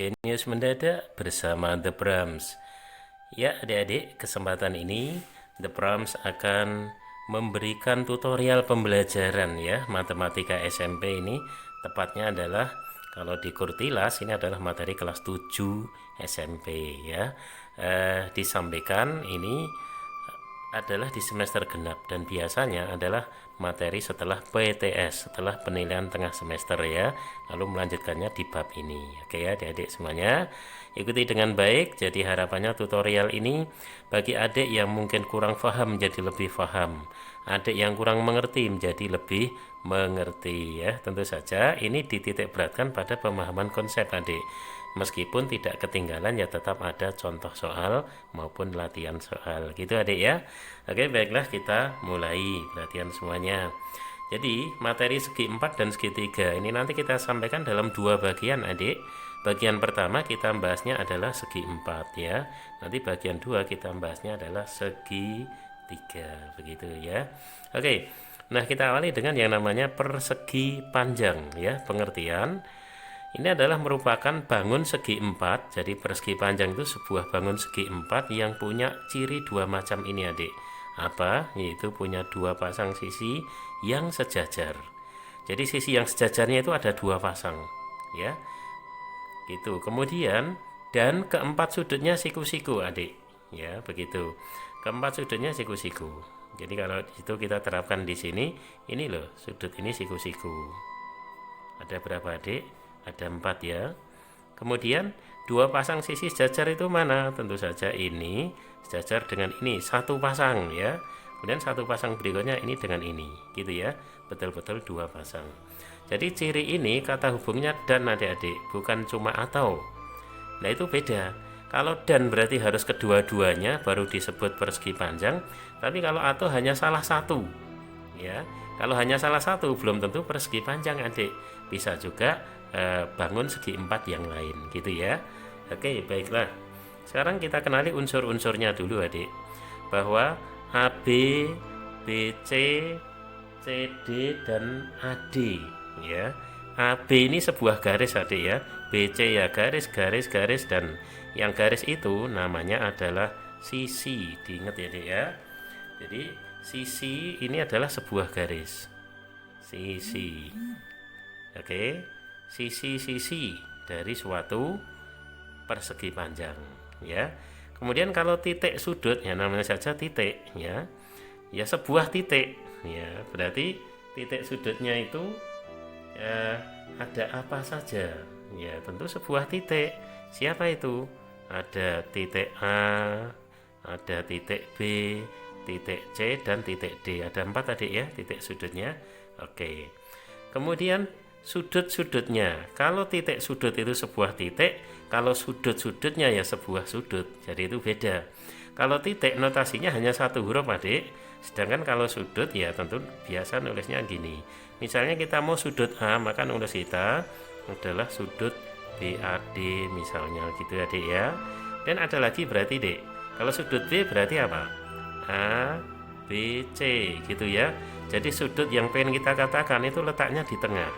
Jenius Mendadak bersama The Brams. Ya adik-adik, kesempatan ini The Brams akan memberikan tutorial pembelajaran ya matematika SMP ini. Tepatnya adalah kalau di Kurtilas ini adalah materi kelas 7 SMP ya. Disampaikan ini adalah di semester genap dan biasanya adalah materi setelah PTS, setelah penilaian tengah semester ya, lalu melanjutkannya di bab ini. Oke ya adik-adik semuanya, ikuti dengan baik. Jadi harapannya tutorial ini bagi adik yang mungkin kurang paham menjadi lebih paham, adik yang kurang mengerti menjadi lebih mengerti ya. Tentu saja ini dititik beratkan pada pemahaman konsep adik. Meskipun tidak ketinggalan ya tetap ada contoh soal maupun latihan soal gitu adik ya. Oke baiklah, kita mulai latihan semuanya. Jadi materi segi 4 dan segi 3 ini nanti kita sampaikan dalam dua bagian adik. Bagian pertama kita membahasnya adalah segi 4 ya. Nanti bagian 2 kita membahasnya adalah segi 3 begitu ya. Oke, nah kita awali dengan yang namanya persegi panjang ya. Pengertian ini adalah merupakan bangun segi 4. Jadi persegi panjang itu sebuah bangun segi 4 yang punya ciri dua macam ini adik. Apa? Yaitu punya dua pasang sisi yang sejajar. Jadi sisi yang sejajarnya itu ada dua pasang ya. Gitu. Kemudian dan keempat sudutnya siku-siku adik. Ya, begitu. Keempat sudutnya siku-siku. Jadi kalau itu kita terapkan di sini, ini loh, sudut ini siku-siku. Ada berapa adik? Ada 4 ya. Kemudian dua pasang sisi sejajar itu mana? Tentu saja ini sejajar dengan ini, satu pasang ya. Kemudian satu pasang berikutnya ini dengan ini, gitu ya. Betul-betul dua pasang. Jadi ciri ini kata hubungnya dan adik-adik, bukan cuma atau. Nah itu beda. Kalau dan berarti harus kedua-duanya baru disebut persegi panjang. Tapi kalau atau hanya salah satu, ya. Kalau hanya salah satu belum tentu persegi panjang adik. Bisa juga bangun segi 4 yang lain gitu ya. Oke baiklah, sekarang kita kenali unsur-unsurnya dulu adik, bahwa AB, BC, CD dan AD ya. AB ini sebuah garis adik ya, BC ya garis, garis, garis, dan yang garis itu namanya adalah sisi. Diingat ya adik ya. Jadi sisi ini adalah sebuah garis, sisi. Oke, sisi-sisi dari suatu persegi panjang ya. Kemudian kalau titik sudut ya namanya saja titik ya. Ya sebuah titik ya, berarti titik sudutnya itu ada apa saja ya, tentu sebuah titik. Siapa itu? Ada titik A, ada titik B, titik C, dan titik D. Ada 4 adik ya titik sudutnya. Oke, kemudian sudut-sudutnya, kalau titik sudut itu sebuah titik, kalau sudut-sudutnya ya sebuah sudut, jadi itu beda. Kalau titik notasinya hanya satu huruf adik, sedangkan kalau sudut ya tentu biasa nulisnya gini. Misalnya kita mau sudut A, maka nulis kita adalah sudut BAD misalnya gitu adik ya. Dan ada lagi berarti dek, kalau sudut B berarti apa? A, B, C gitu ya. Jadi sudut yang pengen kita katakan itu letaknya di tengah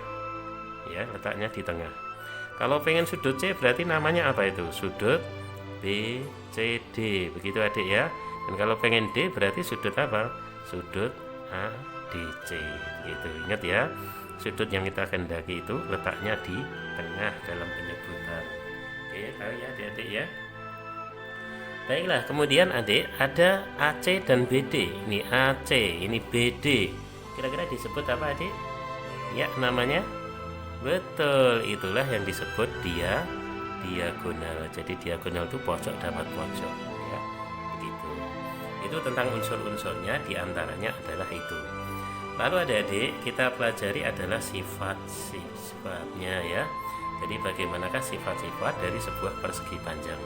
ya, letaknya di tengah. Kalau pengen sudut C berarti namanya apa itu? Sudut B, C, D begitu adik ya. Dan kalau pengen D berarti sudut apa? Sudut A, D, C gitu. Ingat ya, sudut yang kita kehendaki itu letaknya di tengah dalam penyebutan. Oke, tahu ya adik-adik ya. Baiklah, kemudian adik ada AC dan BD. Ini AC, ini BD. Kira-kira disebut apa adik? Ya, namanya betul, itulah yang disebut diagonal. Jadi diagonal itu pojok dapat pojok ya. Begitu. Itu tentang unsur-unsurnya, diantaranya adalah itu. Lalu adik-adik kita pelajari adalah sifat-sifatnya ya. Jadi bagaimanakah sifat-sifat dari sebuah persegi panjang.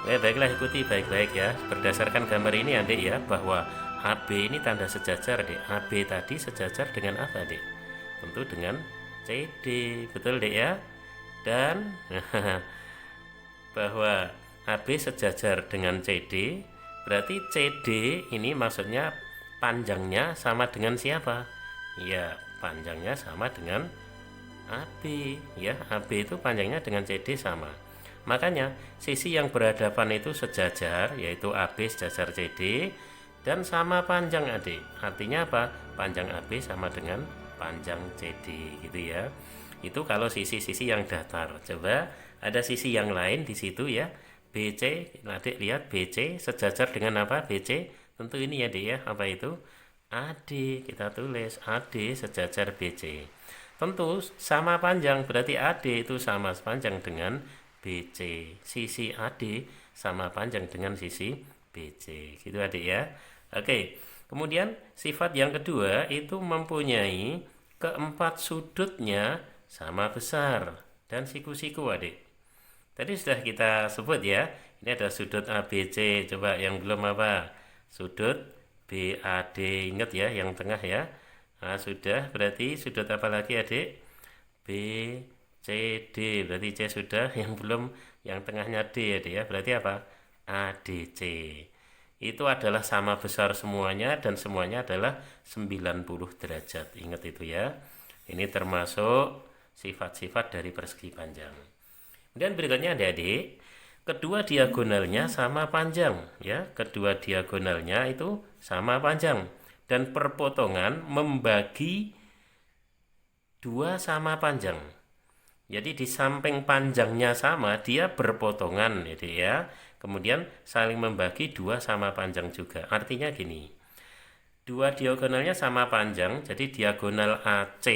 Baiklah, ikuti baik-baik ya. Berdasarkan gambar ini adik ya, bahwa AB ini tanda sejajar adik. AB tadi sejajar dengan apa adik? Tentu dengan CD, betul dek ya. Dan bahwa AB sejajar dengan CD, berarti CD ini maksudnya panjangnya sama dengan siapa? Ya, panjangnya sama dengan AB ya. AB itu panjangnya dengan CD sama. Makanya sisi yang berhadapan itu sejajar, yaitu AB sejajar CD dan sama panjang adik. Artinya apa? Panjang AB sama dengan panjang CD gitu ya. Itu kalau sisi-sisi yang datar. Coba ada sisi yang lain di situ ya. BC, adik lihat BC sejajar dengan apa? BC tentu ini ya adik ya. Apa itu? AD, kita tulis AD sejajar BC. Tentu sama panjang, berarti AD itu sama panjang dengan BC. Sisi AD sama panjang dengan sisi BC. Gitu adik ya. Oke. Kemudian sifat yang kedua itu mempunyai keempat sudutnya sama besar dan siku-siku adik. Tadi sudah kita sebut ya. Ini ada sudut ABC. Coba yang belum apa? Sudut BAD. Ingat ya yang tengah ya. Nah, sudah. Berarti sudut apa lagi adik? BCD. Berarti C sudah. Yang belum yang tengahnya D adik ya. Berarti apa? ADC. Itu adalah sama besar semuanya dan semuanya adalah 90 derajat. Ingat itu ya. Ini termasuk sifat-sifat dari persegi panjang. Kemudian berikutnya adik-adik, kedua diagonalnya sama panjang ya. Kedua diagonalnya itu sama panjang dan perpotongan membagi dua sama panjang. Jadi di samping panjangnya sama, dia berpotongan ya. Kemudian saling membagi dua sama panjang juga. Artinya gini, dua diagonalnya sama panjang, jadi diagonal AC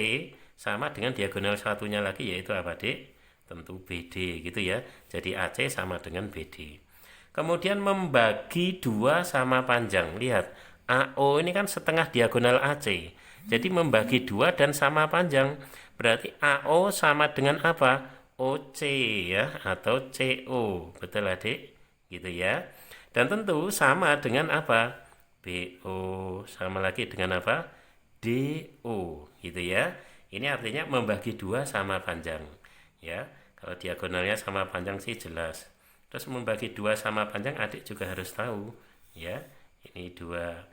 sama dengan diagonal satunya lagi, yaitu apa dik? Tentu BD gitu ya. Jadi AC sama dengan BD. Kemudian membagi dua sama panjang. Lihat, AO ini kan setengah diagonal AC. Jadi membagi dua dan sama panjang. Berarti AO sama dengan apa? OC ya, atau CO. Betul adik? Gitu ya. Dan tentu sama dengan apa? BO. Sama lagi dengan apa? DO. Gitu ya. Ini artinya membagi dua sama panjang. Ya, kalau diagonalnya sama panjang sih jelas. Terus membagi dua sama panjang adik juga harus tahu. Ya, ini dua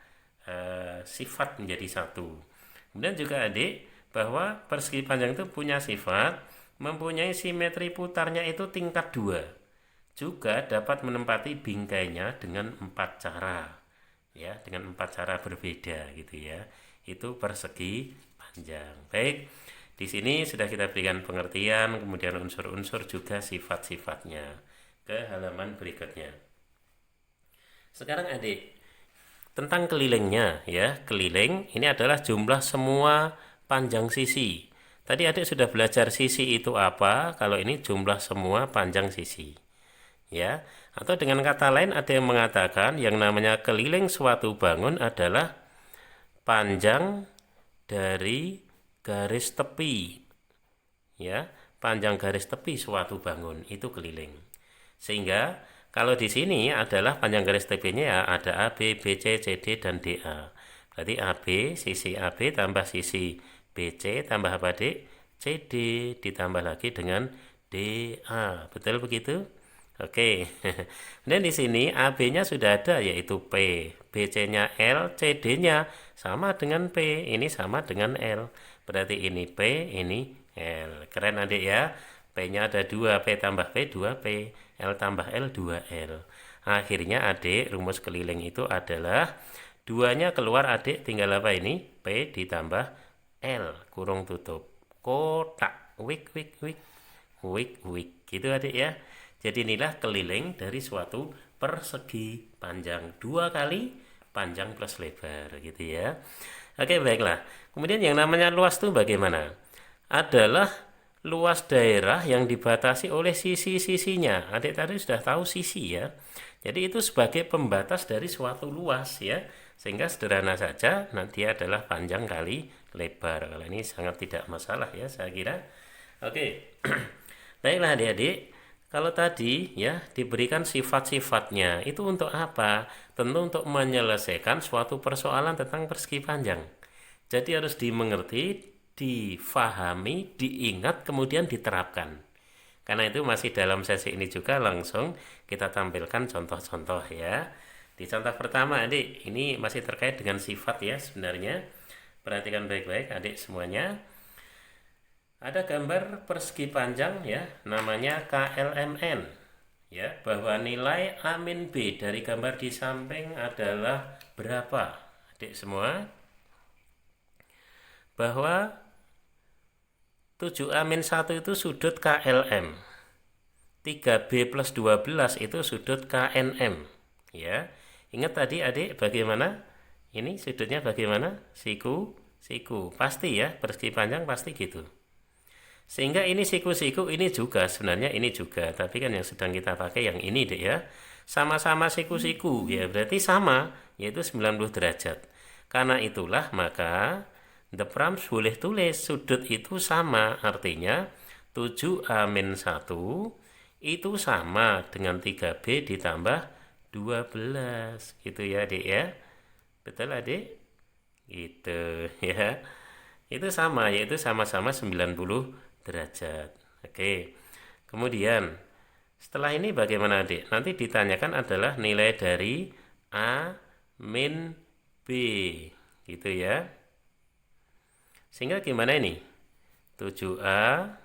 sifat menjadi satu. Kemudian juga adik, bahwa persegi panjang itu punya sifat mempunyai simetri putarnya itu tingkat 2. Juga dapat menempati bingkainya dengan 4 cara. Ya, dengan 4 cara berbeda gitu ya. Itu persegi panjang. Baik, di sini sudah kita berikan pengertian, kemudian unsur-unsur juga sifat-sifatnya. Ke halaman berikutnya. Sekarang adik, tentang kelilingnya ya. Keliling ini adalah jumlah semua panjang sisi. Tadi adik sudah belajar sisi itu apa, kalau ini jumlah semua panjang sisi. Ya, atau dengan kata lain ada yang mengatakan yang namanya keliling suatu bangun adalah panjang dari garis tepi. Ya, panjang garis tepi suatu bangun itu keliling. Sehingga kalau di sini adalah panjang garis tepinya ya ada AB, BC, CD dan DA. Berarti AB, sisi AB tambah sisi BC tambah apa dik? CD ditambah lagi dengan DA. Betul begitu? Oke. Dan di sini AB-nya sudah ada yaitu P, BC-nya L, CD-nya sama dengan P, ini sama dengan L. Berarti ini P, ini L. Keren adik ya. P-nya ada 2, P tambah P 2P, L tambah L 2L. Akhirnya adik rumus keliling itu adalah 2-nya keluar adik tinggal apa ini? P ditambah L kurung tutup. Kotak. Wik wik wik. Wik wik. Gitu adik ya. Jadi inilah keliling dari suatu persegi panjang 2 kali panjang plus lebar gitu ya. Oke baiklah. Kemudian yang namanya luas itu bagaimana? Adalah luas daerah yang dibatasi oleh sisi-sisinya. Adik tadi sudah tahu sisi ya. Jadi itu sebagai pembatas dari suatu luas ya. Sehingga sederhana saja nanti adalah panjang kali lebar. Kalau ini sangat tidak masalah ya saya kira. Oke. Baiklah adik-adik. Kalau tadi ya diberikan sifat-sifatnya itu untuk apa? Tentu untuk menyelesaikan suatu persoalan tentang persegi panjang. Jadi harus dimengerti, difahami, diingat, kemudian diterapkan. Karena itu masih dalam sesi ini juga langsung kita tampilkan contoh-contoh ya. Di contoh pertama adik, ini masih terkait dengan sifat ya sebenarnya. Perhatikan baik-baik adik semuanya. Ada gambar persegi panjang ya, namanya KLMN. ya, bahwa nilai A min B dari gambar di samping adalah berapa? Adik semua, bahwa 7A min 1 itu sudut KLM, 3B plus 12 itu sudut KNM, ya. Ingat tadi adik bagaimana? Ini sudutnya bagaimana? Siku, pasti ya, persegi panjang pasti gitu. Sehingga ini siku-siku, ini juga sebenarnya ini juga, tapi kan yang sedang kita pakai yang ini deh ya. Sama-sama siku-siku, ya berarti sama, yaitu 90 derajat. Karena itulah maka The Prams boleh tulis sudut itu sama, artinya 7A-1 itu sama dengan 3B ditambah 12, gitu ya adik ya. Betul adik? Gitu ya. Itu sama, yaitu sama-sama 90 derajat. Oke. Kemudian setelah ini bagaimana adik? Nanti ditanyakan adalah nilai dari A min B. Gitu ya. Sehingga gimana ini? 7A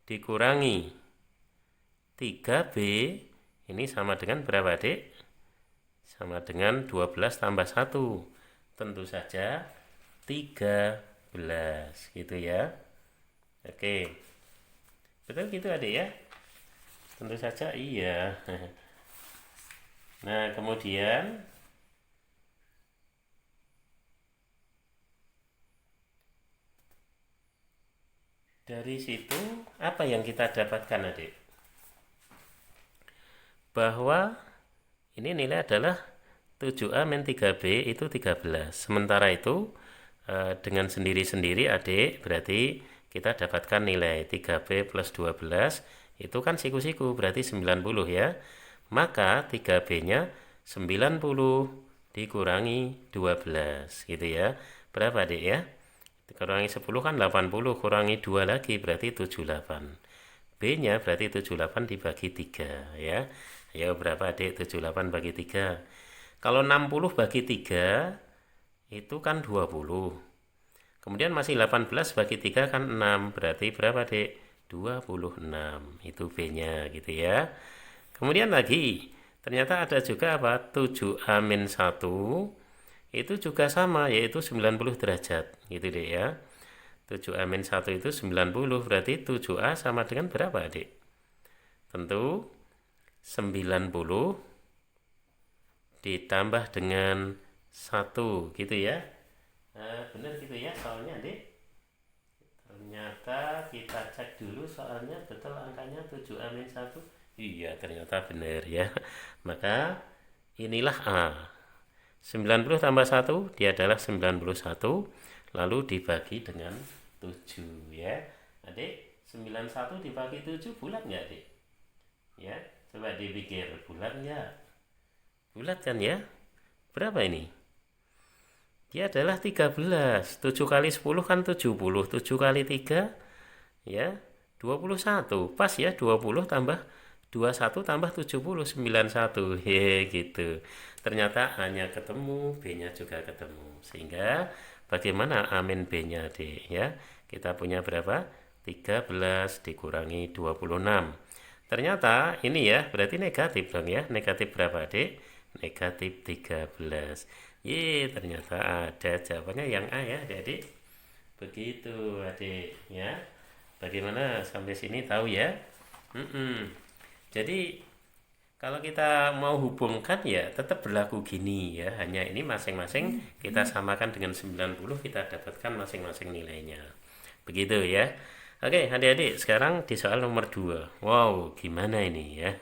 dikurangi 3B ini sama dengan berapa adik? Sama dengan 12 tambah 1. Tentu saja 13 gitu ya. Oke. Betul gitu adik ya? Tentu saja iya. Nah, kemudian dari situ apa yang kita dapatkan adik? Bahwa ini nilai adalah 7A min 3B itu 13. Sementara itu dengan sendiri-sendiri adik berarti kita dapatkan nilai 3B plus 12 itu kan siku-siku berarti 90 ya. Maka 3B nya 90 dikurangi 12 gitu ya. Berapa adik ya? Kurangi 10 kan 80, kurangi 2 lagi berarti 78. B nya berarti 78 dibagi 3 ya. Ayo berapa adik 78 bagi 3? Kalau 60 bagi 3 itu kan 20. Kemudian masih 18 bagi 3 kan 6. Berarti berapa adik? 26. Itu B-nya gitu ya. Kemudian lagi, ternyata ada juga apa? 7A min 1 itu juga sama, yaitu 90 derajat. Gitu deh ya. 7A min 1 itu 90, berarti 7A sama dengan berapa adik? Tentu 90 ditambah dengan 1 gitu ya. Benar gitu ya soalnya adik. Ternyata kita cek dulu soalnya betul angkanya 7A min 1. Iya ternyata benar ya. Maka inilah A. 90 tambah 1 dia adalah 91, lalu dibagi dengan 7 ya. Adik, 91 dibagi 7 bulat nggak adik? Ya, coba dipikir bulat nggak? Bulat kan ya? Berapa ini? Dia adalah 13. 7 kali 10 kan 70. 7 kali 3 ya 21. Pas ya 20 tambah 21 tambah 70 91. Hehe gitu. Ternyata hanya ketemu, B-nya juga ketemu. Sehingga bagaimana A min B-nya D ya? Kita punya berapa? 13 dikurangi 26. Ternyata ini ya, berarti negatif dong ya. Negatif berapa, Dek? Negatif 13. Ternyata ada jawabannya yang A ya, Adik. Begitu, Adik ya. Bagaimana sampai sini tahu ya? Jadi kalau kita mau hubungkan ya tetap berlaku gini ya. Hanya ini masing-masing kita samakan dengan 90, kita dapatkan masing-masing nilainya. Begitu ya. Oke, adik-adik, sekarang di soal nomor 2. Wow, gimana ini ya?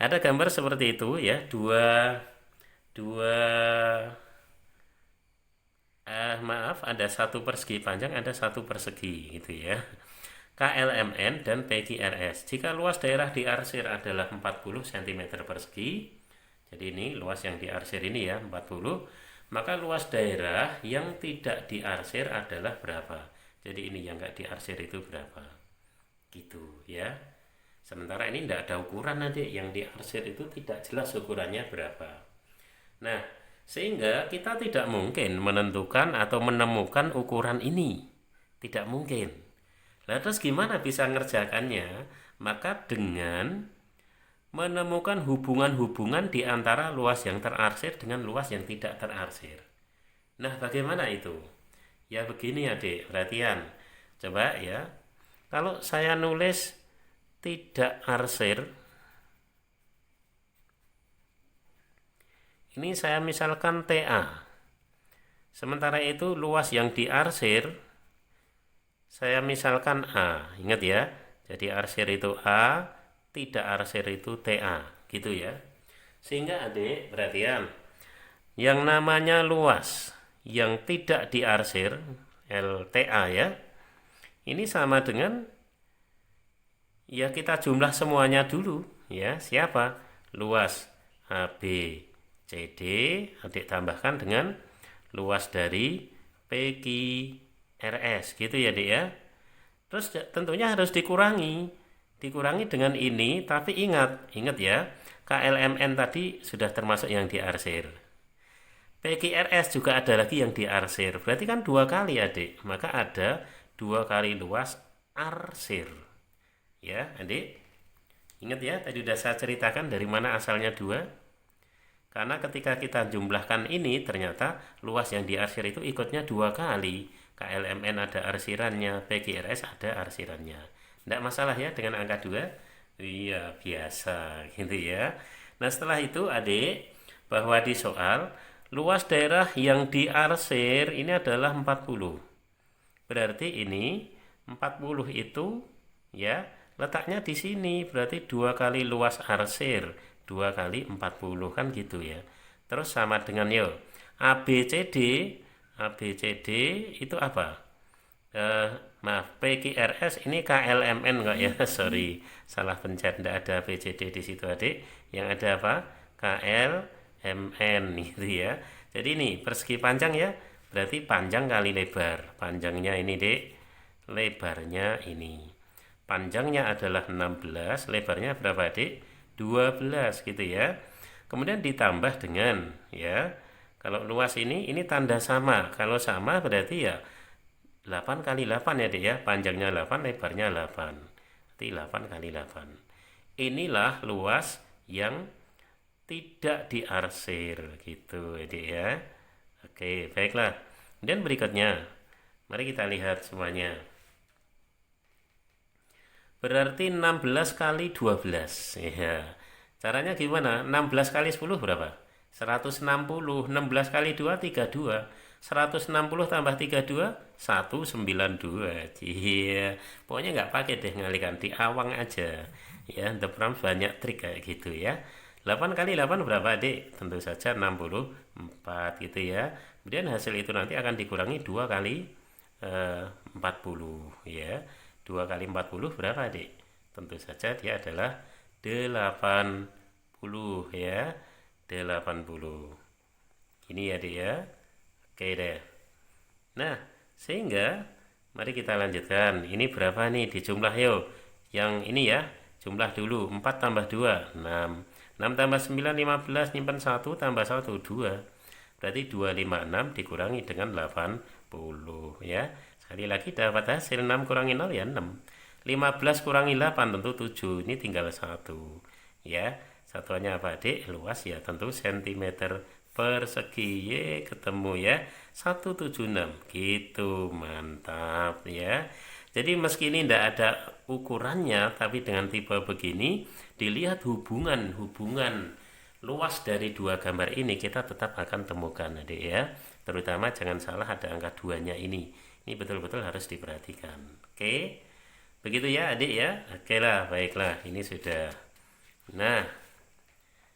Ada gambar seperti itu ya, ada satu persegi panjang, ada satu persegi gitu ya. KLMN dan PQRS. Jika luas daerah diarsir adalah 40 cm persegi, jadi ini luas yang diarsir ini ya 40, maka luas daerah yang tidak diarsir adalah berapa? Jadi ini yang nggak diarsir itu berapa? Gitu ya. Sementara ini tidak ada ukuran nanti, yang diarsir itu tidak jelas ukurannya berapa. Nah, sehingga kita tidak mungkin menentukan atau menemukan ukuran ini. Tidak mungkin. Nah, terus gimana bisa ngerjakannya? Maka dengan menemukan hubungan-hubungan di antara luas yang terarsir dengan luas yang tidak terarsir. Nah, bagaimana itu? Ya begini adik, perhatian. Coba ya, kalau saya nulis tidak arsir, ini saya misalkan TA. Sementara itu luas yang diarsir, saya misalkan A. Ingat ya, jadi arsir itu A, tidak arsir itu TA. Gitu ya. Sehingga adik, perhatian. Yang namanya luas yang tidak diarsir, LTA ya, ini sama dengan, ya kita jumlah semuanya dulu ya. Siapa? Luas AB CD, adik tambahkan dengan luas dari PQRS gitu ya adik ya. Terus tentunya harus dikurangi dengan ini, tapi ingat ya, KLMN tadi sudah termasuk yang diarsir. PQRS juga ada lagi yang diarsir, berarti kan 2 kali adik, maka ada 2 kali luas arsir. Ya adik, ingat ya, tadi sudah saya ceritakan dari mana asalnya 2. Karena ketika kita jumlahkan ini, ternyata luas yang diarsir itu ikutnya 2 kali. KLMN ada arsirannya, PQRS ada arsirannya. Tidak masalah ya dengan angka 2? Iya, biasa gitu ya. Nah, setelah itu adik, bahwa di soal, luas daerah yang diarsir ini adalah 40. Berarti ini 40 itu ya letaknya di sini, berarti 2 kali luas arsir, 2 kali 40 kan gitu ya. Terus sama dengan ABCD itu apa? Maaf, PQRS ini KLMN enggak ya? Sorry, salah pencet, tidak ada BCD di situ adik. Yang ada apa? KLMN gitu ya. Jadi ini persegi panjang ya, berarti panjang kali lebar. Panjangnya ini dek, lebarnya ini. Panjangnya adalah 16, lebarnya berapa dek? 12 gitu ya. Kemudian ditambah dengan ya, kalau luas ini tanda sama. Kalau sama berarti ya 8 kali 8 ya dek ya, panjangnya 8, lebarnya 8. Berarti 8 kali 8. Inilah luas yang tidak diarsir gitu ya dek ya. Oke, baiklah. Dan berikutnya, mari kita lihat semuanya. Berarti 16 kali 12 ya. Caranya gimana? 16 kali 10 berapa? 160. 16 kali 2 32. 160 tambah 32 192. Iya, pokoknya nggak pakai deh ngalikan, di awang aja ya. The Prams banyak trik kayak gitu ya. 8 kali 8 berapa dek? Tentu saja 64 gitu ya. Kemudian hasil itu nanti akan dikurangi 2 kali 40 ya. 2 kali 40 berapa dek? Tentu saja dia adalah 80 ya. 80 ini ya dek ya. Oke deh. Nah, sehingga mari kita lanjutkan. Ini berapa nih dijumlah yuk. Yang ini ya, jumlah dulu. 4 tambah 2, 6. 6 tambah 9, 15, nyimpan 1, tambah 1, 2. Berarti 256 dikurangi dengan 80 ya. Sekali lagi dapat hasil 6 kurangi 0 ya 6. 15 kurangi 8 tentu 7. Ini tinggal 1 ya. Satuannya apa dek? Luas ya, tentu cm persegi. Ketemu ya, 176 gitu. Mantap ya. Jadi meski ini tidak ada ukurannya, tapi dengan tipe begini dilihat hubungan luas dari 2 gambar ini kita tetap akan temukan adik ya. Terutama jangan salah ada angka 2-nya ini betul-betul harus diperhatikan. Oke, begitu ya adik ya. Oke lah, baiklah, ini sudah. Nah,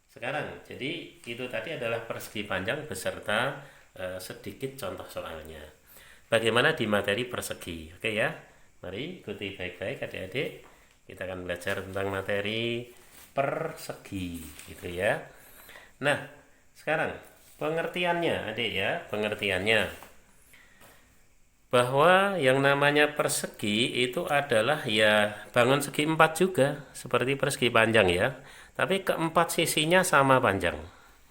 sekarang jadi itu tadi adalah persegi panjang beserta sedikit contoh soalnya. Bagaimana di materi persegi? Oke ya, mari ikuti baik-baik adik-adik. Kita akan belajar tentang materi persegi gitu ya. Nah, sekarang pengertiannya adik ya, pengertiannya bahwa yang namanya persegi itu adalah ya bangun segi 4 juga seperti persegi panjang ya, tapi keempat sisinya sama panjang.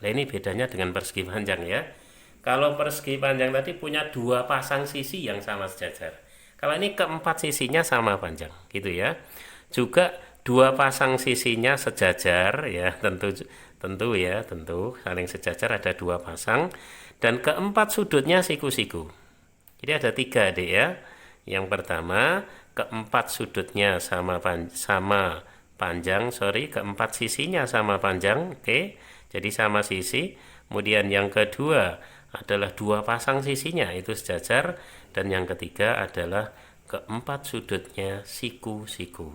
Nah, ini bedanya dengan persegi panjang ya. Kalau persegi panjang tadi punya 2 pasang sisi yang sama sejajar. Kalau ini keempat sisinya sama panjang gitu ya. Juga dua pasang sisinya sejajar ya, tentu saling sejajar, ada dua pasang, dan keempat sudutnya siku-siku. Jadi ada tiga, Adik ya. Yang pertama, keempat sudutnya sama panjang, keempat sisinya sama panjang, oke. Jadi sama sisi. Kemudian yang kedua adalah dua pasang sisinya itu sejajar, dan yang ketiga adalah keempat sudutnya siku-siku.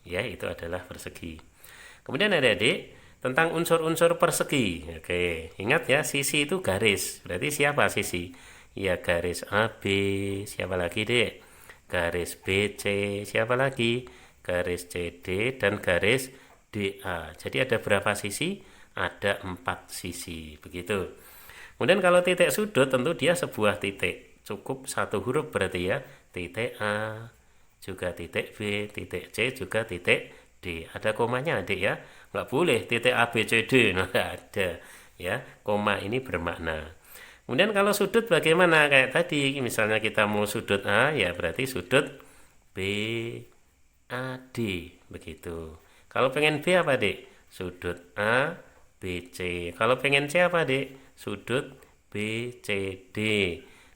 Ya, itu adalah persegi. Kemudian adik-adik, tentang unsur-unsur persegi. Oke, ingat ya, sisi itu garis. Berarti siapa sisi? Ya, garis AB. Siapa lagi, Dek? Garis BC. Siapa lagi? Garis CD dan garis DA. Jadi ada berapa sisi? Ada 4 sisi. Begitu. Kemudian kalau titik sudut, tentu dia sebuah titik. Cukup satu huruf berarti ya. Titik A, juga titik B, titik C, juga titik D. Ada komanya, Adik ya. Nggak boleh titik A, B, C, D. Nah, nggak ada. Ya, koma ini bermakna. Kemudian kalau sudut bagaimana? Kayak tadi, misalnya kita mau sudut A, ya berarti sudut B, A, D. Begitu. Kalau pengen B apa, Dik? Sudut A, B, C. Kalau pengen C apa, Dik? Sudut B, C, D.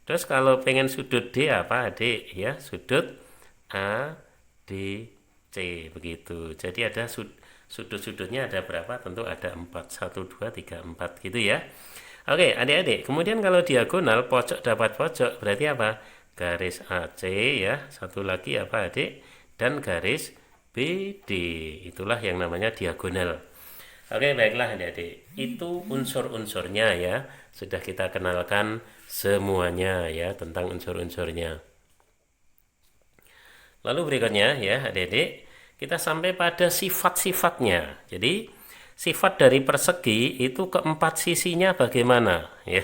Terus kalau pengen sudut D apa, Adik? Ya, sudut A, D, C. Begitu. Jadi ada sudut-sudutnya ada berapa? Tentu ada 4. 1, 2, 3, 4 gitu ya. Oke, adik-adik. Kemudian kalau diagonal pojok dapat pojok berarti apa? Garis AC ya. Satu lagi apa, Adik? Dan garis BD. Itulah yang namanya diagonal. Oke, baiklah adik-adik. Itu unsur-unsurnya ya. Sudah kita kenalkan semuanya ya tentang unsur-unsurnya. Lalu berikutnya ya adik-adik, kita sampai pada sifat-sifatnya. Jadi sifat dari persegi itu keempat sisinya bagaimana? Ya,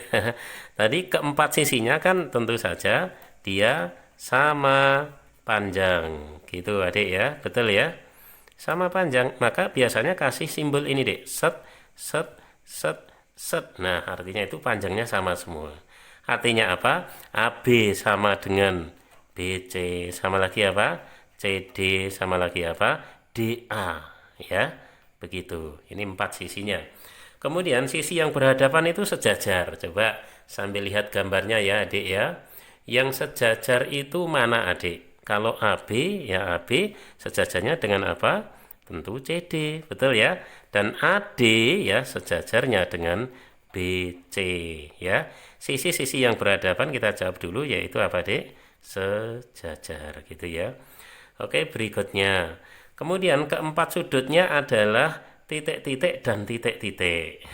tadi keempat sisinya kan tentu saja dia sama panjang, gitu adik ya, betul ya? Sama panjang, maka biasanya kasih simbol ini dek, set, set, set, set. Nah, artinya itu panjangnya sama semua. Artinya apa? AB sama dengan BC, sama lagi apa? CD, sama lagi apa? DA, ya. Begitu, ini 4 sisinya. Kemudian sisi yang berhadapan itu sejajar. Coba sambil lihat gambarnya ya adik ya. Yang sejajar itu mana adik? Kalau AB, ya AB sejajarnya dengan apa? Tentu CD, betul ya. Dan AD ya sejajarnya dengan BC ya. Sisi-sisi yang berhadapan kita jawab dulu yaitu apa adik? Sejajar gitu ya. Oke, berikutnya. Kemudian keempat sudutnya adalah titik-titik dan titik-titik.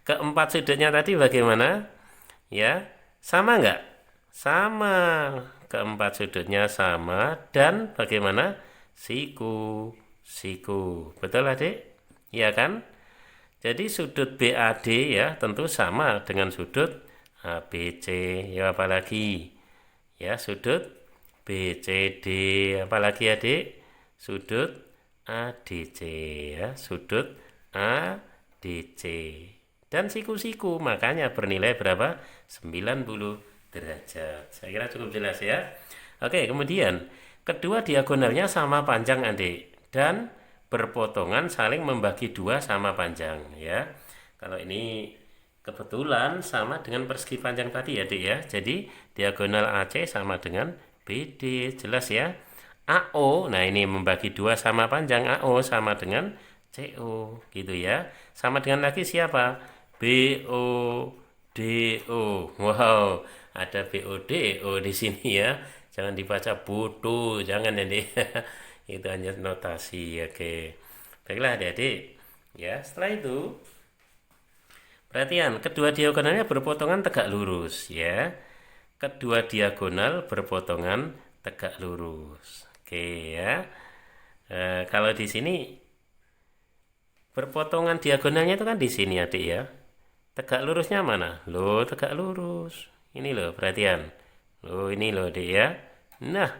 Keempat sudutnya tadi bagaimana? Ya, sama enggak? Sama. Keempat sudutnya sama dan bagaimana? Siku, siku. Betul adik? Iya kan? Jadi sudut BAD ya tentu sama dengan sudut ABC. Ya apalagi? Ya sudut BCD. Apalagi adik? Sudut ADC ya, sudut ADC. Dan siku-siku, makanya bernilai berapa? 90 derajat. Saya kira cukup jelas ya. Oke, kemudian kedua diagonalnya sama panjang adik dan berpotongan saling membagi 2 sama panjang ya. Kalau ini kebetulan sama dengan persegi panjang tadi ya, Dik ya. Jadi diagonal AC sama dengan BD, jelas ya. AO, nah ini membagi 2 sama panjang, AO sama dengan CO, gitu ya. Sama dengan lagi siapa? BO, DO. Wow, ada BO, DO di sini ya. Jangan dibaca bodoh, jangan ini. Itu hanya notasi, oke. Baiklah adik-adik. Ya, setelah itu perhatian, kedua diagonalnya berpotongan tegak lurus ya. Kedua diagonal berpotongan tegak lurus. Oke ya. Kalau di sini berpotongan diagonalnya itu kan di sini adik ya. Tegak lurusnya mana? Loh, tegak lurus. Ini loh, perhatian. Loh, ini loh adik ya. Nah,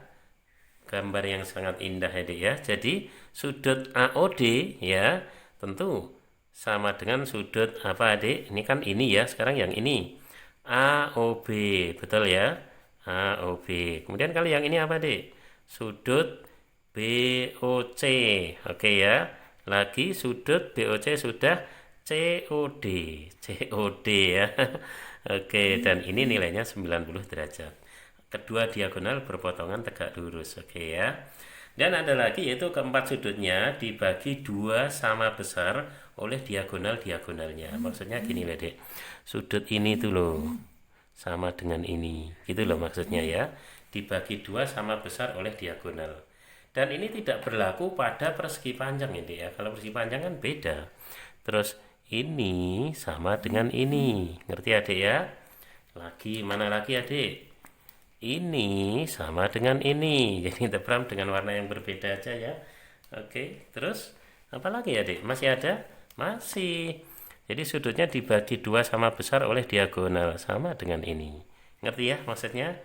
gambar yang sangat indah adik ya. Jadi sudut AOD ya, tentu sama dengan sudut apa adik? Ini kan ini ya, sekarang yang ini. AOB, betul ya? AOB. Kemudian kalau yang ini apa adik? Sudut BOC. Oke ya. Lagi sudut BOC sudah COD. COD ya. Oke, dan ini nilainya 90 derajat. Kedua diagonal berpotongan tegak lurus. Oke ya. Dan ada lagi yaitu keempat sudutnya dibagi dua sama besar oleh diagonal-diagonalnya. Maksudnya gini loh, Dek. Sudut ini tuh loh sama dengan ini. Gitu loh maksudnya ya. Dibagi dua sama besar oleh diagonal. Dan ini tidak berlaku pada persegi panjang ini ya. Kalau persegi panjang kan beda. Terus ini sama dengan ini. Ngerti adik ya? Lagi mana lagi adik? Ini sama dengan ini. Jadi tebram dengan warna yang berbeda aja ya. Oke, terus apa lagi adik? Masih ada? Masih. Jadi sudutnya dibagi dua sama besar oleh diagonal sama dengan ini. Ngerti ya maksudnya?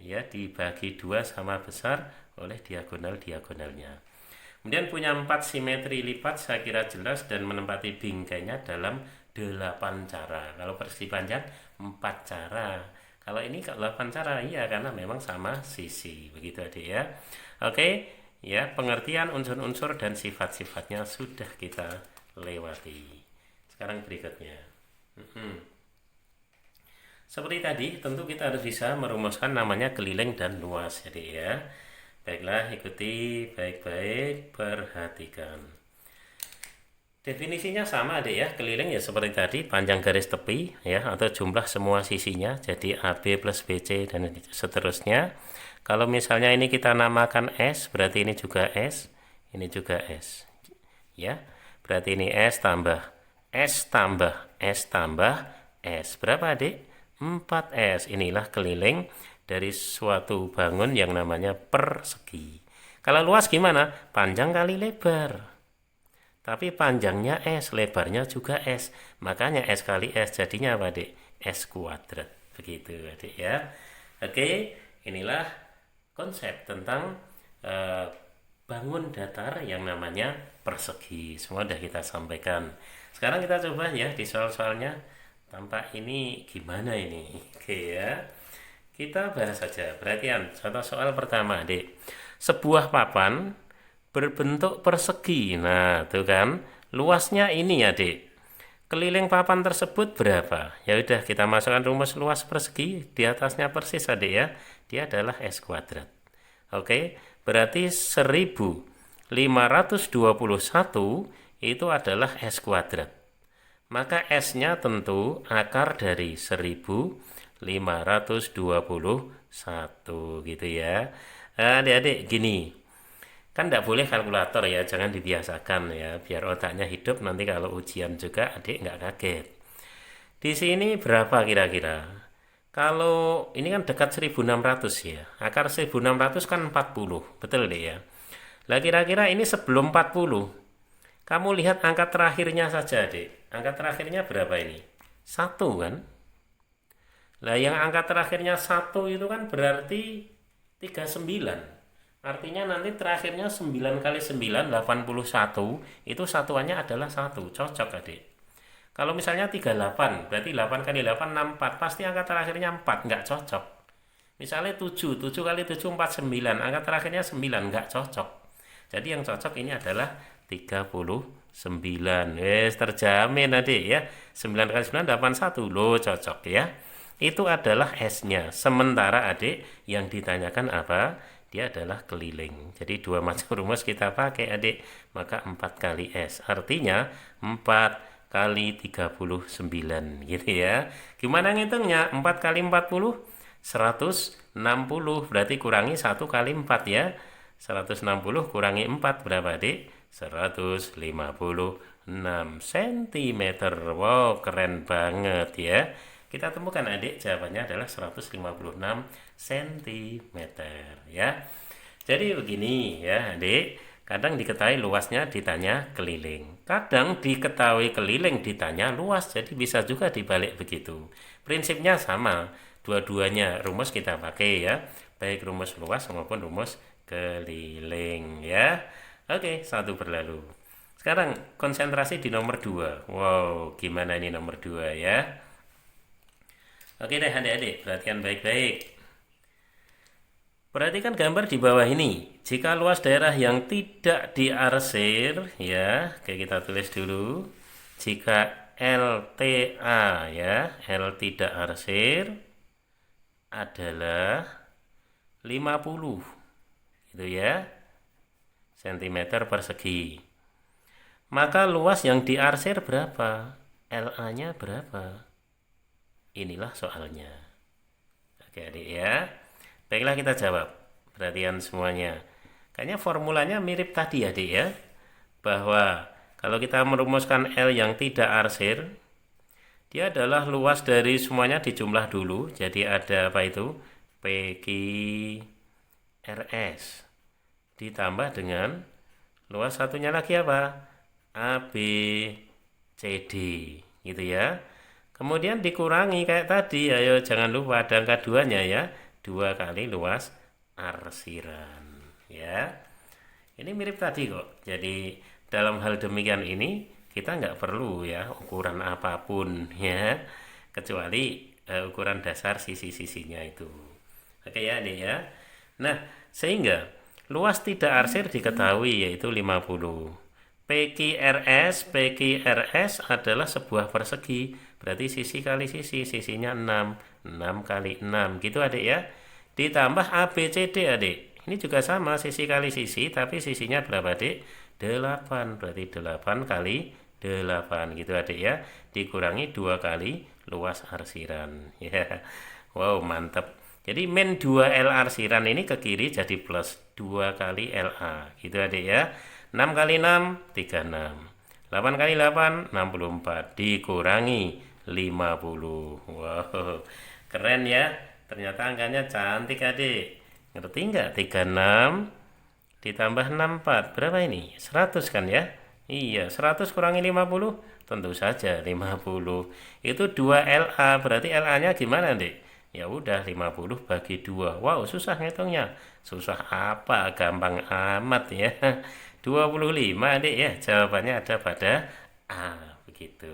Ya, dibagi dua sama besar oleh diagonal-diagonalnya. Kemudian punya 4 simetri lipat, saya kira jelas, dan menempati bingkainya dalam 8 cara. Kalau persegi panjang 4 cara. Kalau ini 8 cara, iya karena memang sama sisi. Begitu adik ya. Oke, ya pengertian unsur-unsur dan sifat-sifatnya sudah kita lewati. Sekarang berikutnya. Seperti tadi, tentu kita harus bisa merumuskan namanya keliling dan luas, jadi ya. Baiklah, ikuti baik-baik, perhatikan. Definisinya sama adik ya, keliling ya seperti tadi, panjang garis tepi ya, atau jumlah semua sisinya, jadi AB plus BC dan seterusnya. Kalau misalnya ini kita namakan S, berarti ini juga S, ini juga S. Ya, berarti ini S tambah S tambah S tambah S. Berapa adik? 4S. Inilah keliling dari suatu bangun yang namanya persegi. Kalau luas gimana? Panjang kali lebar. Tapi panjangnya S, lebarnya juga S. Makanya S kali S jadinya apa, Adik? S kuadrat. Begitu, Adik ya. Oke, inilah konsep tentang bangun datar yang namanya persegi. Semua sudah kita sampaikan. Sekarang kita coba ya di soal-soalnya. Tampak ini gimana ini? Oke ya. Kita bahas saja. Perhatian, contoh soal pertama, Adik. Sebuah papan berbentuk persegi. Nah, tuh kan. Luasnya ini, Adik. Keliling papan tersebut berapa? Ya udah, kita masukkan rumus luas persegi. Di atasnya persis, Adik ya. Dia adalah S kuadrat. Oke, berarti 1521 itu adalah S kuadrat. Maka S-nya tentu akar dari 1521 gitu ya. Adik-adik gini, kan tidak boleh kalkulator ya, jangan dibiasakan ya, biar otaknya hidup, nanti kalau ujian juga adik nggak kaget. Di sini berapa kira-kira? Kalau ini kan dekat 1600 ya, akar 1600 kan 40, betul deh ya. Lah kira-kira ini sebelum 40, kamu lihat angka terakhirnya saja, Dek. Angka terakhirnya berapa ini? 1 kan? Lah yang angka terakhirnya 1 itu kan berarti 39. Artinya nanti terakhirnya 9 kali 9, 81. Itu satuannya adalah 1. Cocok, Adik. Kalau misalnya 38, berarti 8 kali 8, 64. Pasti angka terakhirnya 4, nggak cocok. Misalnya 7, 7 kali 7, 49. Angka terakhirnya 9, nggak cocok. Jadi yang cocok ini adalah 39. Terjamin adik ya. 9 kali 9 81 loh, cocok ya. Itu adalah S-nya. Sementara adik yang ditanyakan apa? Dia adalah keliling. Jadi dua macam rumus kita pakai adik. Maka 4 kali S. Artinya 4 kali 39 gitu ya. Gimana ngitungnya? 4 kali 40 160. Berarti kurangi 1 kali 4 ya. 160 kurangi 4 berapa adik? 156 cm. Wow, keren banget ya. Kita temukan adik, jawabannya adalah 156 cm ya. Jadi begini ya adik, kadang diketahui luasnya ditanya keliling, kadang diketahui keliling ditanya luas, jadi bisa juga dibalik begitu. Prinsipnya sama, dua-duanya rumus kita pakai ya, baik rumus luas maupun rumus keliling ya. Oke, satu berlalu. Sekarang konsentrasi di nomor 2. Wow, gimana ini nomor 2 ya? Oke deh adik-adik, perhatian baik-baik. Perhatikan gambar di bawah ini. Jika luas daerah yang tidak diarsir, ya, oke kita tulis dulu. Jika LTA, ya, L tidak arsir adalah 50, gitu ya, sentimeter persegi. Maka luas yang diarsir berapa? LA-nya berapa? Inilah soalnya. Oke adik ya. Baiklah kita jawab. Perhatian semuanya. Kayaknya formulanya mirip tadi ya adik ya. Bahwa kalau kita merumuskan L yang tidak arsir, dia adalah luas dari semuanya dijumlah dulu. Jadi ada apa itu? PQRS ditambah dengan luas satunya lagi apa? ABCD gitu ya. Kemudian dikurangi kayak tadi, ayo jangan lupa ada angka 2-nya ya. 2 kali luas arsiran ya. Ini mirip tadi kok. Jadi dalam hal demikian ini kita nggak perlu ya ukuran apapun ya, kecuali ukuran dasar sisi-sisinya itu. Oke ya ini ya. Nah, sehingga luas tidak arsir diketahui yaitu 50. PQRS adalah sebuah persegi, berarti sisi kali sisi, sisinya 6, 6 kali 6 gitu adik ya. Ditambah ABCD adik, ini juga sama, sisi kali sisi, tapi sisinya berapa adik? 8, berarti 8 kali 8 gitu adik ya. Dikurangi 2 kali luas arsiran ya. Wow mantap. Jadi min 2L arsiran ini ke kiri jadi plus 2 kali LA gitu adik ya. 6 kali 6 36, 8 kali 8 64, dikurangi 50. Wow keren ya, ternyata angkanya cantik adik. Ngerti nggak? 36 ditambah 64 berapa ini? 100 kan ya? Iya, 100 kurangi 50 tentu saja 50. Itu 2LA, berarti LA-nya gimana dek? Ya udah 50 bagi 2. Wow susah ngitungnya. Susah apa, gampang amat ya. 25 dek ya, jawabannya ada pada A begitu.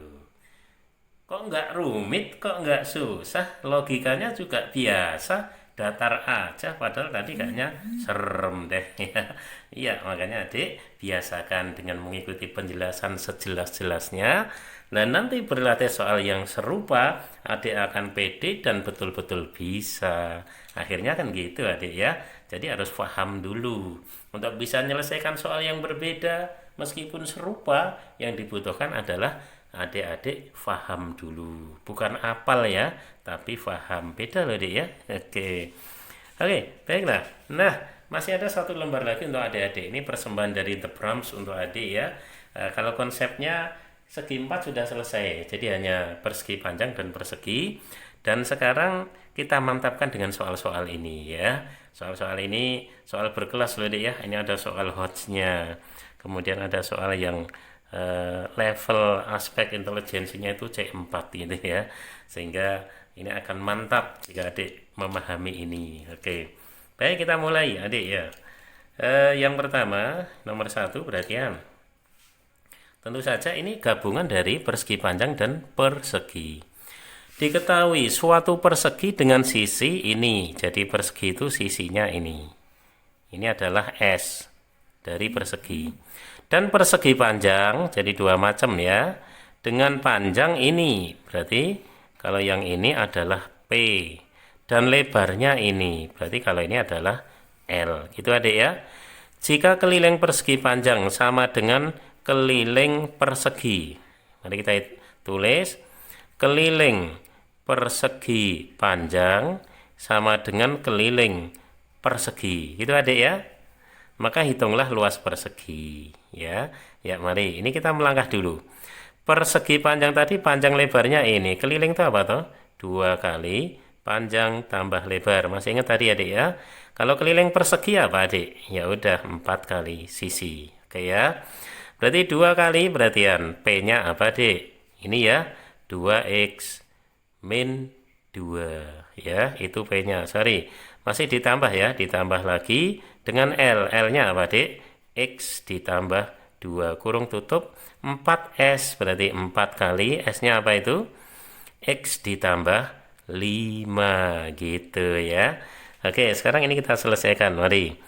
Kok nggak rumit, kok nggak susah, logikanya juga biasa, datar aja, padahal tadi kayaknya serem deh ya. Iya, makanya adik biasakan dengan mengikuti penjelasan sejelas-jelasnya. Dan nanti berlatih soal yang serupa, adik akan pede dan betul-betul bisa. Akhirnya kan gitu adik ya. Jadi harus paham dulu. Untuk bisa menyelesaikan soal yang berbeda, meskipun serupa, yang dibutuhkan adalah adik-adik paham dulu, bukan apal ya, tapi paham. Beda loh adik ya. Oke, baiklah. Nah, masih ada satu lembar lagi untuk adik-adik. Ini persembahan dari The Brahms untuk adik ya. Kalau konsepnya segi 4 sudah selesai, jadi hanya persegi panjang dan persegi. Dan sekarang kita mantapkan dengan soal-soal ini ya. Soal-soal ini soal berkelas loh adik ya. Ini ada soal HOTS-nya, kemudian ada soal yang level aspek intelijensinya itu C4 gitu ya, sehingga ini akan mantap jika adik memahami ini. Oke, baik kita mulai adik ya. Yang pertama nomor 1 perhatian, tentu saja ini gabungan dari persegi panjang dan persegi. Diketahui suatu persegi dengan sisi ini, jadi persegi itu sisinya ini adalah S dari persegi. Dan persegi panjang jadi 2 macam ya, dengan panjang ini, berarti kalau yang ini adalah P, dan lebarnya ini, berarti kalau ini adalah L gitu adik ya. Jika keliling persegi panjang sama dengan keliling persegi, mari kita tulis keliling persegi panjang sama dengan keliling persegi gitu adik ya. Maka hitunglah luas persegi ya. Ya mari ini kita melangkah dulu. Persegi panjang tadi panjang lebarnya ini, keliling itu apa toh? 2 kali panjang tambah lebar. Masih ingat tadi adik ya? Kalau keliling persegi apa adik? Ya udah 4 kali sisi. Oke ya. Berarti 2 kali perhatian P-nya apa adik? Ini ya 2x min 2 ya, itu P-nya. Sorry, masih ditambah ya, ditambah lagi dengan L. L-nya apa adik? X ditambah 2 kurung tutup 4S, berarti 4 kali S-nya apa itu? X ditambah 5 gitu ya. Oke, sekarang ini kita selesaikan, mari.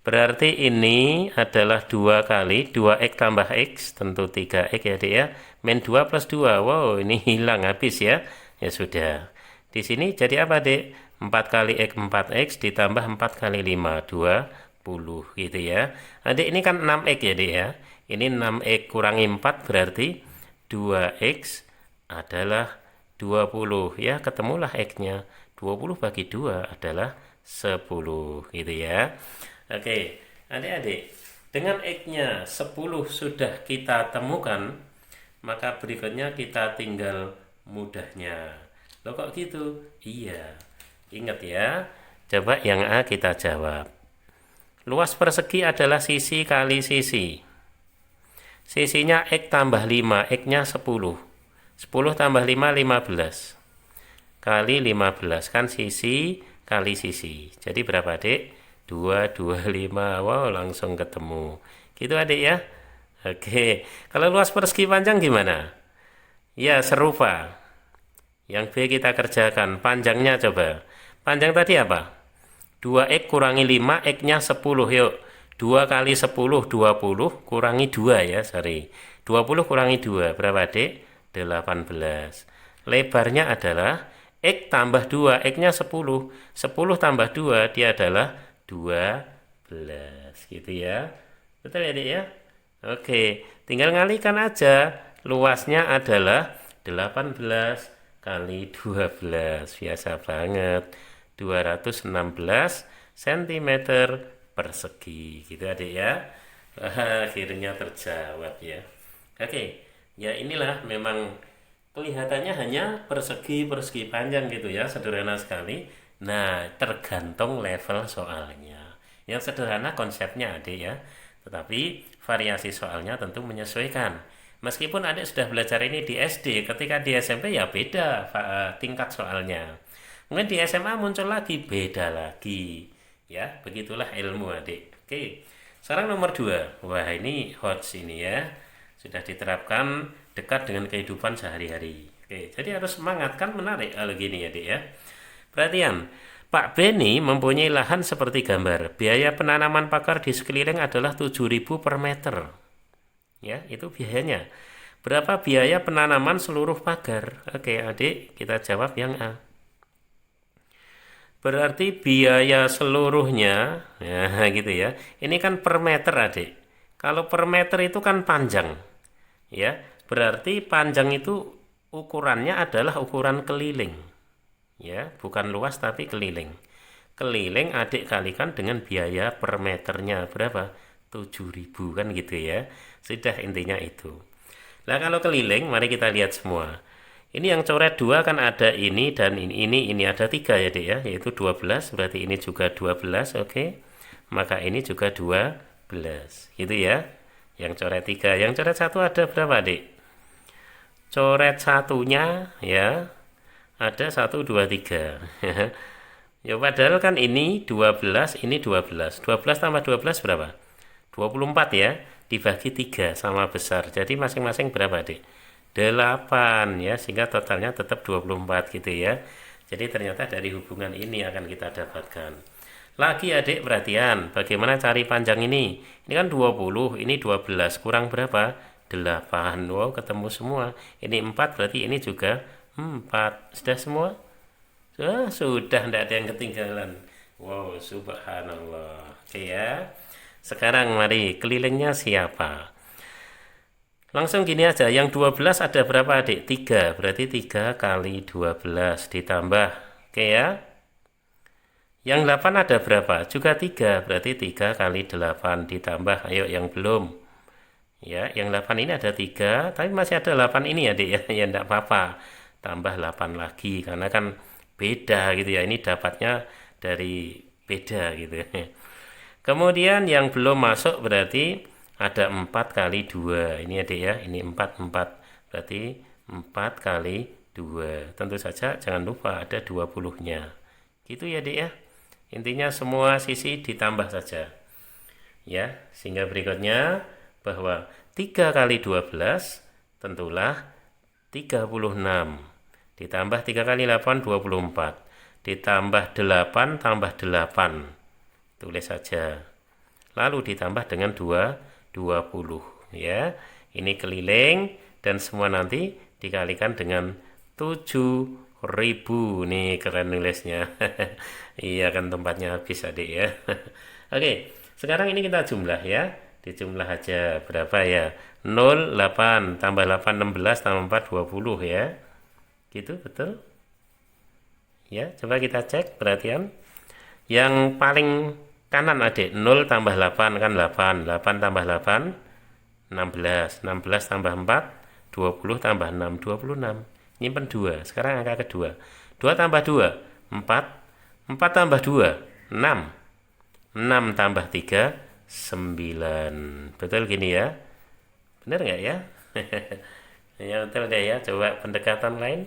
Berarti ini adalah 2 kali 2x tambah x, tentu 3x ya Dek ya. Min 2 plus 2, wow ini hilang habis ya. Ya sudah. Di sini jadi apa Dek? 4 kali x 4x ditambah 4 kali 5, 20 gitu ya. Adik ini kan 6x ya Dek ya. Ini 6x kurangi 4 berarti 2x adalah 20 ya, ketemulah x-nya. 20 bagi 2 adalah 10 gitu ya. Oke, adik-adik, dengan x-nya 10 sudah kita temukan, maka berikutnya kita tinggal mudahnya. Loh kok gitu? Iya, ingat ya. Coba yang A kita jawab. Luas persegi adalah sisi kali sisi. Sisinya x tambah 5, x-nya 10. 10 tambah 5, 15. Kali 15, kan sisi kali sisi. Jadi berapa, Dek? 225. Wow, langsung ketemu. Gitu adik ya. Oke, kalau luas persegi panjang gimana? Ya, serupa. Yang B kita kerjakan. Panjangnya coba. Panjang tadi apa? 2x kurangi 5, x-nya 10. Yuk, 2 kali 10, 20. Kurangi 2 ya, sorry. 20 kurangi 2, berapa, Dek? 18. Lebarnya adalah x tambah 2, x-nya 10. 10 tambah 2, dia adalah 12 gitu ya. Betul ya Dek ya? Oke, tinggal ngalikan aja. Luasnya adalah 18 kali 12. Biasa banget. 216 cm persegi gitu Adik ya. Akhirnya terjawab ya. Oke, ya inilah memang kelihatannya hanya persegi panjang gitu ya, sederhana sekali. Nah, tergantung level soalnya. Yang sederhana konsepnya Adik ya, tetapi variasi soalnya tentu menyesuaikan. Meskipun Adik sudah belajar ini di SD, ketika di SMP ya beda tingkat soalnya. Mungkin di SMA muncul lagi, beda lagi. Ya, begitulah ilmu Adik. Oke, sekarang nomor 2. Wah, ini hot sini ya. Sudah diterapkan dekat dengan kehidupan sehari-hari. Oke, jadi harus semangat, kan menarik kalau gini ya Dek ya. Perhatian, Pak Beni mempunyai lahan seperti gambar. Biaya penanaman pagar di sekeliling adalah 7.000 per meter. Ya, itu biayanya. Berapa biaya penanaman seluruh pagar? Oke, Adik, kita jawab yang A. Berarti biaya seluruhnya, ya gitu ya. Ini kan per meter Adik. Kalau per meter itu kan panjang. Ya, berarti panjang itu ukurannya adalah ukuran keliling. Ya, bukan luas tapi keliling. Keliling Adik kalikan dengan biaya per meternya berapa? 7.000 kan gitu ya. Sudah intinya itu. Nah, kalau keliling mari kita lihat semua. Ini yang coret 2 kan ada ini dan ini ada 3 ya Dek ya, yaitu 12, berarti ini juga 12, oke. Maka ini juga 12, gitu ya. Yang coret 3, yang coret 1 ada berapa Dek? Coret satunya ya, ada 1, 2, 3. Ya padahal kan ini 12, ini 12. 12 tambah 12 berapa? 24 ya, dibagi 3 sama besar. Jadi masing-masing berapa Dek? 8 ya, sehingga totalnya tetap 24 gitu ya. Jadi ternyata dari hubungan ini akan kita dapatkan. Lagi Adik perhatian, bagaimana cari panjang ini? Ini kan 20, ini 12, kurang berapa? 8. Wow, ketemu semua. Ini 4, berarti ini juga 4. Sudah semua? Sudah, tidak ada yang ketinggalan. Wow, subhanallah. Oke ya. Sekarang mari, kelilingnya siapa? Langsung gini aja, yang 12 ada berapa Adik? 3, berarti 3 kali 12 ditambah. Oke ya. Yang 8 ada berapa? Juga 3, berarti 3 kali 8 ditambah. Ayo yang belum. Ya, yang 8 ini ada 3, tapi masih ada 8 ini Adik ya. Ya enggak apa-apa. Tambah 8 lagi, karena kan beda gitu ya. Ini dapatnya dari beda gitu. Kemudian yang belum masuk berarti ada 4 kali 2. Ini Adik ya, ini 4. Berarti 4 kali 2. Tentu saja jangan lupa ada 20-nya. Gitu ya Adik ya. Intinya semua sisi ditambah saja. Ya, sehingga berikutnya bahwa 3 kali 12 tentulah 36. Ditambah 3 kali 8, 24. ditambah 8 tambah 8. Tulis saja. Lalu ditambah dengan 20 ya. Ini keliling dan semua nanti dikalikan dengan 7.000. Nih keren nulisnya. Iya kan tempatnya habis adik ya. Oke, sekarang ini kita jumlah ya. Dijumlah aja berapa ya? 0, 8 tambah 8 16 tambah 4 20 ya. Gitu betul? Ya, coba kita cek perhatian. Yang paling kanan adik 0 tambah 8 kan 8. 8 tambah 8 16. 16 tambah 4 20 tambah 6 26. Nyimpen 2. Sekarang angka kedua. 2 tambah 2 4. 4 tambah 2 6. 6 tambah 3 9. Betul gini ya? Bener nggak ya? Ya betul deh ya. Coba pendekatan lain.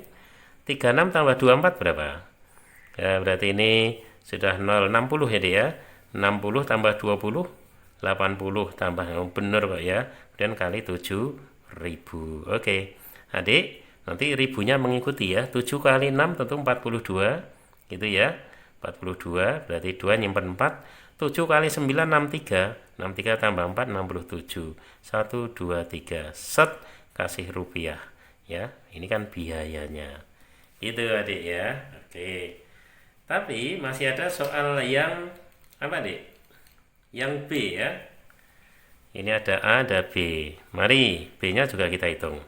36 tambah 24 berapa? Ya, berarti ini sudah 0 60 ya dia. 60 tambah 20 80 tambah bener kok ya. Kemudian kali 7.000. Oke. Adik, nanti ribunya mengikuti ya. 7 kali 6 tentu 42 gitu ya. 42 berarti 2 nyimpen 4. 7 kali 9 63. 63 tambah 4 67. 1 2 3 set kasih rupiah ya. Ini kan biayanya. Itu adik ya. Oke. Tapi masih ada soal yang apa adik? Yang B ya. Ini ada A, ada B. Mari B-nya juga kita hitung.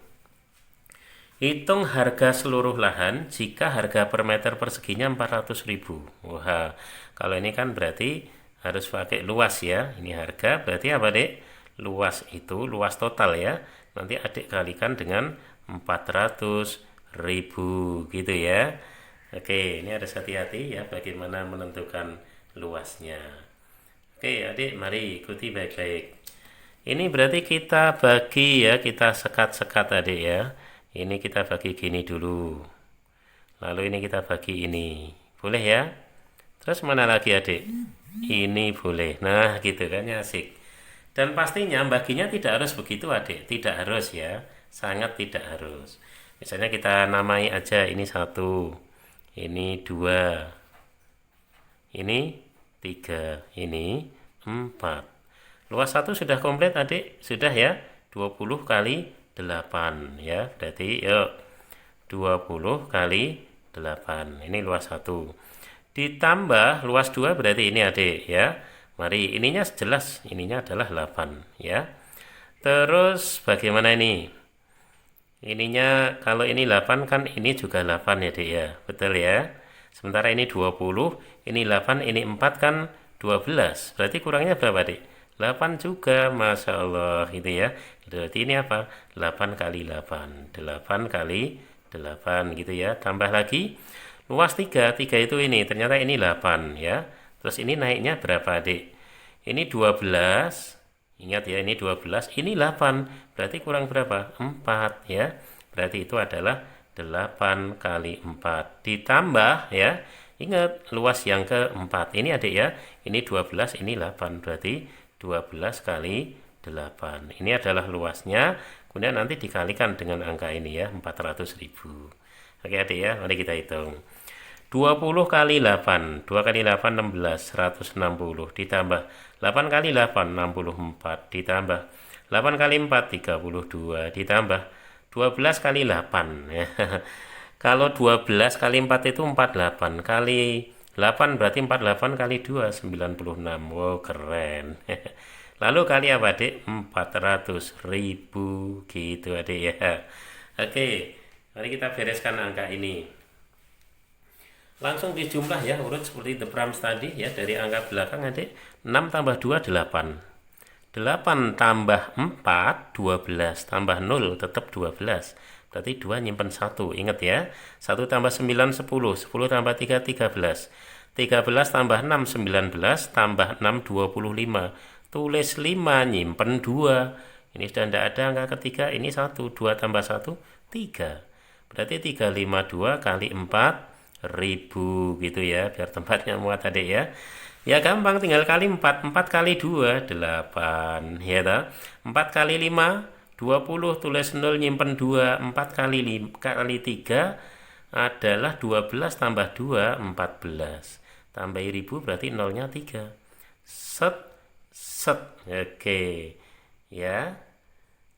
Hitung harga seluruh lahan jika harga per meter perseginya 400.000. Wah, kalau ini kan berarti harus pakai luas ya. Ini harga berarti apa dek? Luas itu luas total ya. Nanti adik kalikan dengan 400.000 gitu ya. Oke, ini harus hati-hati ya bagaimana menentukan luasnya. Oke adik, mari ikuti baik-baik. Ini berarti kita bagi ya, kita sekat-sekat adik ya. Ini kita bagi gini dulu. Lalu ini kita bagi ini. Boleh ya? Terus mana lagi adik? Ini boleh. Nah gitu kan asik. Dan pastinya baginya tidak harus begitu adik. Tidak harus ya. Sangat tidak harus. Misalnya kita namai aja ini 1. Ini 2. Ini 3. Ini 4. Luas 1 sudah komplit adik. Sudah ya. 20 kali 8 ya. Berarti yuk 20 kali 8. Ini luas 1. Ditambah luas 2 berarti ini adik ya. Mari ininya jelas. Ininya adalah 8 ya. Terus bagaimana ini? Ininya kalau ini 8 kan ini juga 8 ya adik ya. Betul ya. Sementara ini 20. Ini 8. Ini 4 kan 12. Berarti kurangnya berapa adik? 8 juga, Masya Allah gitu ya. Berarti ini apa? 8 kali 8. 8 kali 8 gitu ya. Tambah lagi luas 3. 3 itu ini. Ternyata ini 8 ya. Terus ini naiknya berapa adik? Ini 12. Ingat ya, ini 12. Ini 8. Berarti kurang berapa? 4 ya. Berarti itu adalah 8 kali 4. Ditambah ya. Ingat luas yang keempat. Ini adik ya. Ini 12, ini 8. Berarti 12 kali 8. Ini adalah luasnya. Kemudian nanti dikalikan dengan angka ini ya, 400.000. Oke adik ya, mari kita hitung. 20 kali 8. 2 kali 8 16, 160. Ditambah 8 kali 8 64. Ditambah 8 kali 4 32. Ditambah 12 kali 8. Kalau 12 kali 4 itu 48. Kali 8 berarti 48 kali 2 96. Wow keren. Lalu kali apa adik? 400.000 gitu adik ya. Oke, mari kita bereskan angka ini. Langsung dijumlah ya, urut seperti the proms tadi ya. Dari angka belakang adik, 6 tambah 2 8. 8 tambah 4 12 tambah 0 tetap 12. Berarti 2 nyimpen 1. Ingat ya. 1 tambah 9 10. 10 tambah 3 13. 13 tambah 6 19 tambah 6 25. Tulis 5 nyimpen 2. Ini sudah tidak ada angka ketiga. Ini 1. 2 tambah 1 3. Berarti 352 kali 4.000 gitu ya. Biar tempatnya muat adik ya. Ya gampang, tinggal kali 4. 4 kali 2 8 ya toh. 4 kali 5 20. Tulis 0 nyimpen 2. 4 kali 3 adalah 12 tambah 2, 14. Tambah 1000 berarti nolnya 3. Set, set. Oke. Ya.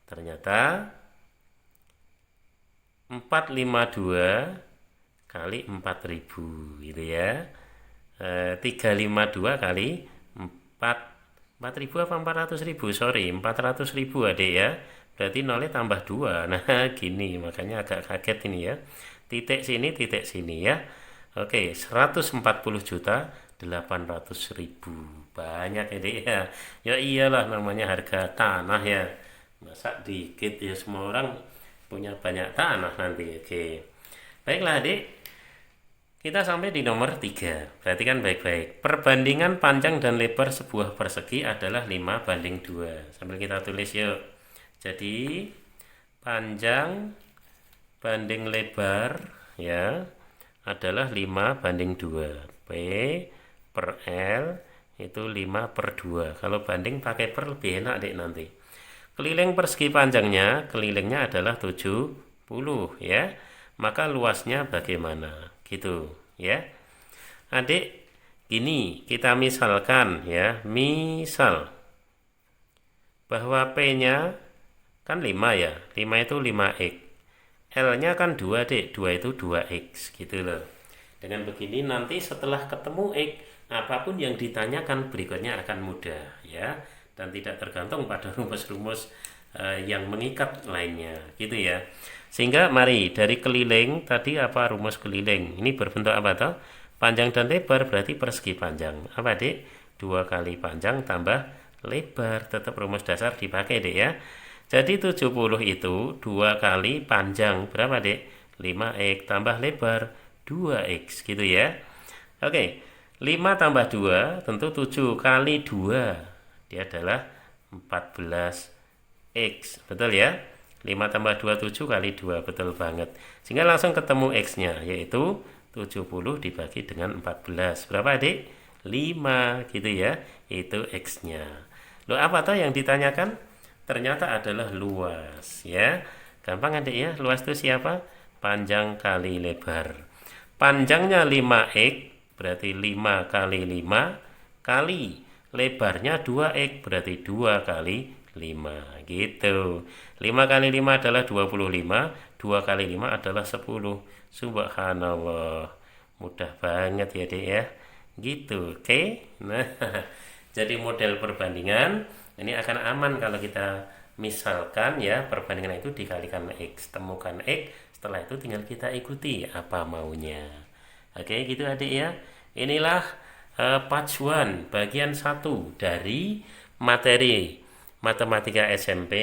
Ternyata 452 kali 4000 gitu ya. 352 kali 4000 apa 400.000? Sorry, 400.000 adik ya. Berarti nolnya tambah 2. Nah, gini, makanya agak kaget ini ya. Titik sini ya. Oke, 140 juta 800.000. Banyak ini ya. Ya iyalah, namanya harga tanah ya. Masa dikit ya, semua orang punya banyak tanah nanti. Oke. Baiklah adik, kita sampai di nomor 3. Perhatikan baik-baik. Perbandingan panjang dan lebar sebuah persegi adalah 5:2. Sambil kita tulis yuk. Jadi, panjang banding lebar ya adalah 5:2. P per L itu 5/2. Kalau banding pakai per lebih enak dek nanti. Keliling persegi panjangnya, kelilingnya adalah 70 ya. Maka luasnya bagaimana? Gitu ya. Adik, gini kita misalkan ya, misal bahwa P-nya kan 5 ya. 5 itu 5x. L-nya kan 2 dek, 2 itu 2x gitu loh. Dengan begini nanti setelah ketemu x, apapun yang ditanyakan berikutnya akan mudah ya, dan tidak tergantung pada rumus-rumus yang mengikat lainnya gitu ya. Sehingga mari dari keliling tadi apa rumus keliling ini berbentuk apa toh? Panjang dan lebar berarti persegi panjang. Apa dek? 2 kali panjang tambah lebar, tetap rumus dasar dipakai dek ya. Jadi 70 itu 2 kali panjang berapa dek? 5x tambah lebar 2x gitu ya. Oke, 5 tambah 2 tentu 7 kali 2 dia adalah 14x, betul ya. 5 tambah 2 7 kali 2, betul banget. Sehingga langsung ketemu x-nya yaitu 70 dibagi dengan 14. Berapa adik? 5 gitu ya. Itu x-nya. Loh apa toh yang ditanyakan? Ternyata adalah luas ya. Gampang adik ya. Luas itu siapa? Panjang kali lebar. Panjangnya 5x berarti 5 kali 5 kali lebarnya 2x berarti 2 kali 5 gitu. 5 kali 5 adalah 25, 2 kali 5 adalah 10. Subhanallah, mudah banget ya dek ya gitu. Oke. Nah, jadi model perbandingan ini akan aman kalau kita misalkan ya perbandingan itu dikalikan x, temukan x, setelah itu tinggal kita ikuti apa maunya. Oke gitu adik ya. Inilah part 1 bagian 1 dari materi matematika SMP,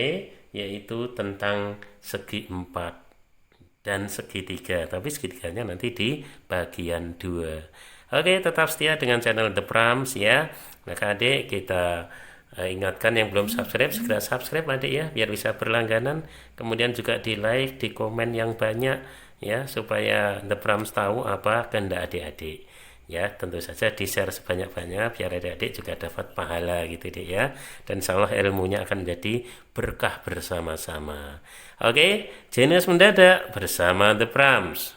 yaitu tentang segi 4 dan segitiga, tapi segitiganya nanti di bagian 2. Oke, tetap setia dengan channel The Prams ya. Maka adik kita ingatkan yang belum subscribe, segera subscribe adik ya, biar bisa berlangganan. Kemudian juga di like, di komen yang banyak ya, supaya The Prams tahu apa kehendak adik-adik. Ya, tentu saja di-share sebanyak-banyak biar adik-adik juga dapat pahala gitu deh ya. Dan insya Allah ilmunya akan menjadi berkah bersama-sama. Oke, Genius Mendadak bersama The Prams.